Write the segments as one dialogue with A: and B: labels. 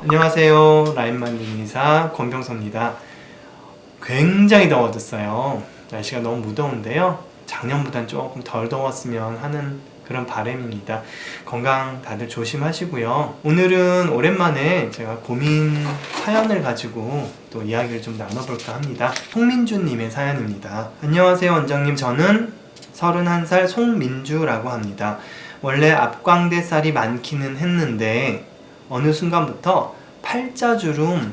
A: 안녕하세요. 라인만능의사 권병섭입니다. 굉장히 더워졌어요. 날씨가 너무 무더운데요. 작년보단 조금 덜 더웠으면 하는 그런 바람입니다. 건강 다들 조심하시고요. 오늘은 오랜만에 제가 고민 사연을 가지고 또 이야기를 좀 나눠볼까 합니다. 송민주님의 사연입니다. 안녕하세요 원장님, 저는 31살 송민주라고 합니다. 원래 앞광대살이 많기는 했는데 어느 순간부터 팔자주름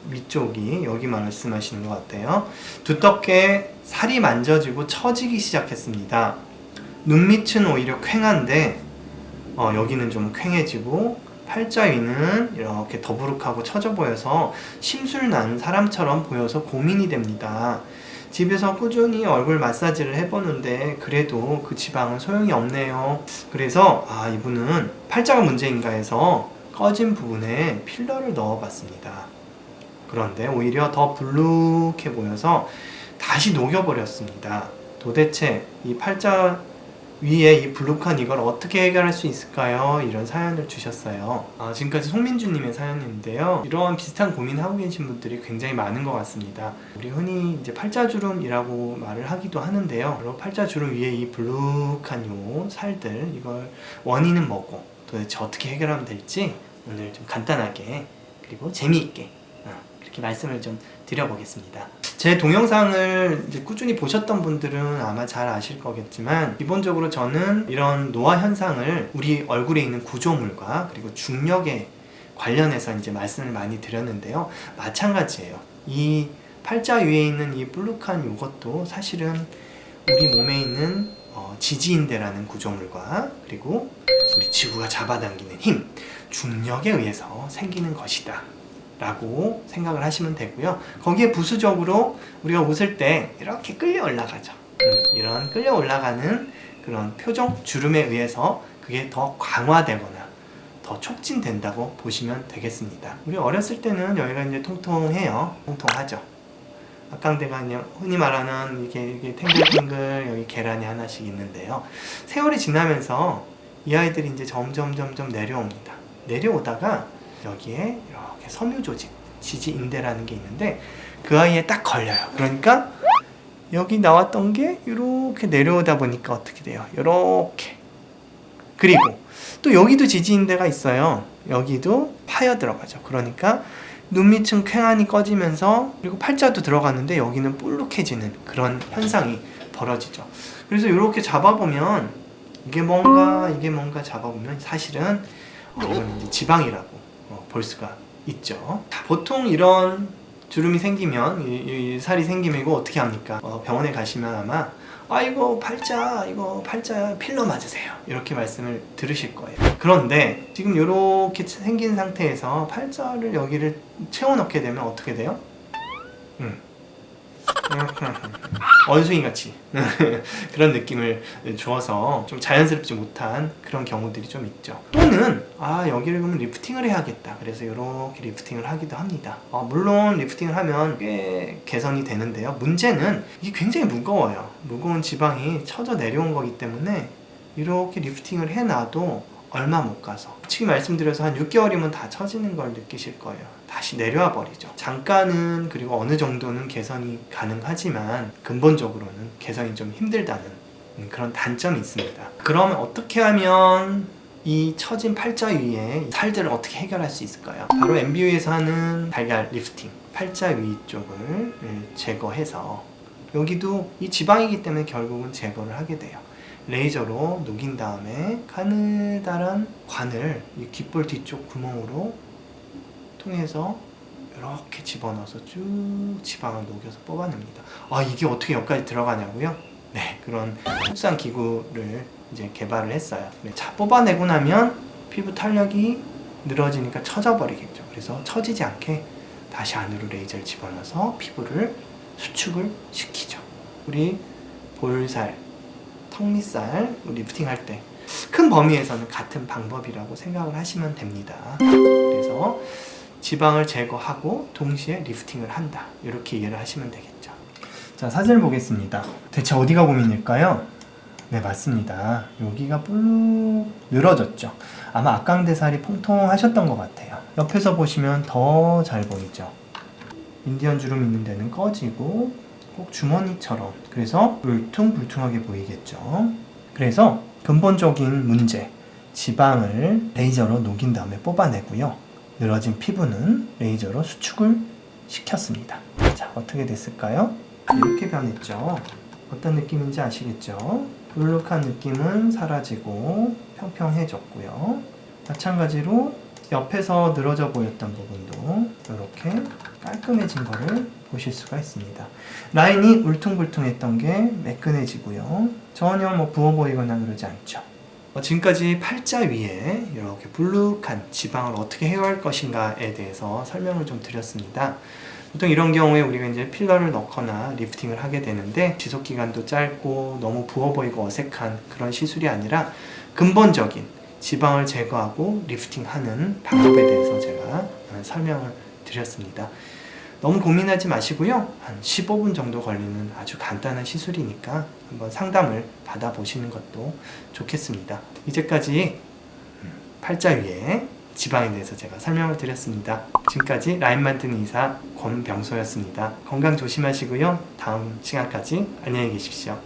A: 위쪽이, 여기 말씀하시는 것 같아요, 두텁게 살이 만져지고 처지기 시작했습니다. 눈밑은 오히려 퀭한데 여기는 좀 퀭해지고 팔자 위는 이렇게 더부룩하고 처져 보여서 심술 난 사람처럼 보여서 고민이 됩니다. 집에서 꾸준히 얼굴 마사지를 해보는데 그래도 그 지방은 소용이 없네요. 그래서 이분은 팔자가 문제인가 해서 꺼진 부분에 필러를 넣어봤습니다. 그런데 오히려 더 불룩해 보여서 다시 녹여버렸습니다. 도대체 이 팔자 위에 이 불룩한 이걸 어떻게 해결할 수 있을까요? 이런 사연을 주셨어요. 지금까지 송민주님의 사연인데요. 이러한 비슷한 고민하고 계신 분들이 굉장히 많은 것 같습니다. 우리 흔히 이제 팔자주름이라고 말을 하기도 하는데요. 바로 팔자주름 위에 이 불룩한 요 살들, 이걸 원인은 뭐고 도대체 어떻게 해결하면 될지 오늘 좀 간단하게 그리고 재미있게 이렇게 말씀을 좀 드려보겠습니다. 제 동영상을 이제 꾸준히 보셨던 분들은 아마 잘 아실 거겠지만, 기본적으로 저는 이런 노화 현상을 우리 얼굴에 있는 구조물과 그리고 중력에 관련해서 이제 말씀을 많이 드렸는데요. 마찬가지예요. 이 팔자 위에 있는 이 볼록한 요것도 사실은 우리 몸에 있는 지지인대라는 구조물과 그리고 우리 지구가 잡아당기는 힘, 중력에 의해서 생기는 것이다 라고 생각을 하시면 되고요. 거기에 부수적으로 우리가 웃을 때 이렇게 끌려 올라가죠. 이런 끌려 올라가는 그런 표정 주름에 의해서 그게 더 강화되거나 더 촉진된다고 보시면 되겠습니다. 우리 어렸을 때는 여기가 이제 통통해요. 통통하죠. 앞광대가 그냥 흔히 말하는 이게 탱글탱글 여기 계란이 하나씩 있는데요. 세월이 지나면서 이 아이들이 이제 점점 내려옵니다. 내려오다가 여기에 이렇게 섬유조직, 지지인대라는 게 있는데 그 아이에 딱 걸려요. 그러니까 여기 나왔던 게 이렇게 내려오다 보니까 어떻게 돼요? 이렇게. 그리고 또 여기도 지지인대가 있어요. 여기도 파여 들어가죠. 그러니까 눈밑은 퀭한이 꺼지면서, 그리고 팔자도 들어가는데 여기는 볼록해지는 그런 현상이 벌어지죠. 그래서 이렇게 잡아보면 이게 뭔가 잡아보면 사실은 이건 이제 지방이라고 볼 수가 있죠. 보통 이런 주름이 생기면, 이 살이 생기면 이거 어떻게 합니까? 병원에 가시면 아마 이거 팔자 필러 맞으세요 이렇게 말씀을 들으실 거예요. 그런데 지금 이렇게 생긴 상태에서 팔자를 여기를 채워 넣게 되면 어떻게 돼요? 원숭이 같이 그런 느낌을 주어서 좀 자연스럽지 못한 그런 경우들이 좀 있죠. 또는 여기를 그러면 리프팅을 해야겠다, 그래서 이렇게 리프팅을 하기도 합니다. 물론 리프팅을 하면 꽤 개선이 되는데요. 문제는 이게 굉장히 무거워요. 무거운 지방이 쳐져 내려온 거기 때문에 이렇게 리프팅을 해놔도 얼마 못 가서, 솔직히 말씀드려서 한 6개월이면 다 처지는 걸 느끼실 거예요. 다시 내려와 버리죠. 잠깐은, 그리고 어느 정도는 개선이 가능하지만 근본적으로는 개선이 좀 힘들다는 그런 단점이 있습니다. 그러면 어떻게 하면 이 처진 팔자 위에 살들을 어떻게 해결할 수 있을까요? 바로 MBU에서 하는 달걀 리프팅, 팔자 위 쪽을 제거해서, 여기도 이 지방이기 때문에 결국은 제거를 하게 돼요. 레이저로 녹인 다음에 가느다란 관을 이 귓볼 뒤쪽 구멍으로 통해서 이렇게 집어넣어서 쭉 지방을 녹여서 뽑아냅니다. 이게 어떻게 여기까지 들어가냐고요? 네, 그런 흡수한 기구를 이제 개발을 했어요. 뽑아내고 나면 피부 탄력이 늘어지니까 처져버리겠죠. 그래서 처지지 않게 다시 안으로 레이저를 집어넣어서 피부를 수축을 시키죠. 우리 볼살, 턱 밑살 리프팅 할 때 큰 범위에서는 같은 방법이라고 생각을 하시면 됩니다. 그래서 지방을 제거하고 동시에 리프팅을 한다, 이렇게 이해를 하시면 되겠죠. 자, 사진을 보겠습니다. 대체 어디가 고민일까요? 네, 맞습니다. 여기가 볼록 늘어졌죠. 아마 앞광대살이 통통하셨던 것 같아요. 옆에서 보시면 더 잘 보이죠. 인디언 주름 있는 데는 꺼지고 꼭 주머니처럼, 그래서 울퉁불퉁하게 보이겠죠. 그래서 근본적인 문제, 지방을 레이저로 녹인 다음에 뽑아내고요. 늘어진 피부는 레이저로 수축을 시켰습니다. 자, 어떻게 됐을까요? 이렇게 변했죠. 어떤 느낌인지 아시겠죠? 울룩한 느낌은 사라지고 평평해졌고요. 마찬가지로 옆에서 늘어져 보였던 부분도 이렇게 깔끔해진 거를 보실 수가 있습니다. 라인이 울퉁불퉁했던 게 매끈해지고요. 전혀 부어 보이거나 그러지 않죠. 지금까지 팔자 위에 이렇게 불룩한 지방을 어떻게 해결할 것인가에 대해서 설명을 좀 드렸습니다. 보통 이런 경우에 우리가 이제 필러를 넣거나 리프팅을 하게 되는데 지속 기간도 짧고 너무 부어 보이고 어색한 그런 시술이 아니라 근본적인 지방을 제거하고 리프팅하는 방법에 대해서 제가 설명을 드렸습니다. 너무 고민하지 마시고요. 한 15분 정도 걸리는 아주 간단한 시술이니까 한번 상담을 받아보시는 것도 좋겠습니다. 이제까지 팔자 위에 지방에 대해서 제가 설명을 드렸습니다. 지금까지 라인 만드는 의사 권병소였습니다. 건강 조심하시고요. 다음 시간까지 안녕히 계십시오.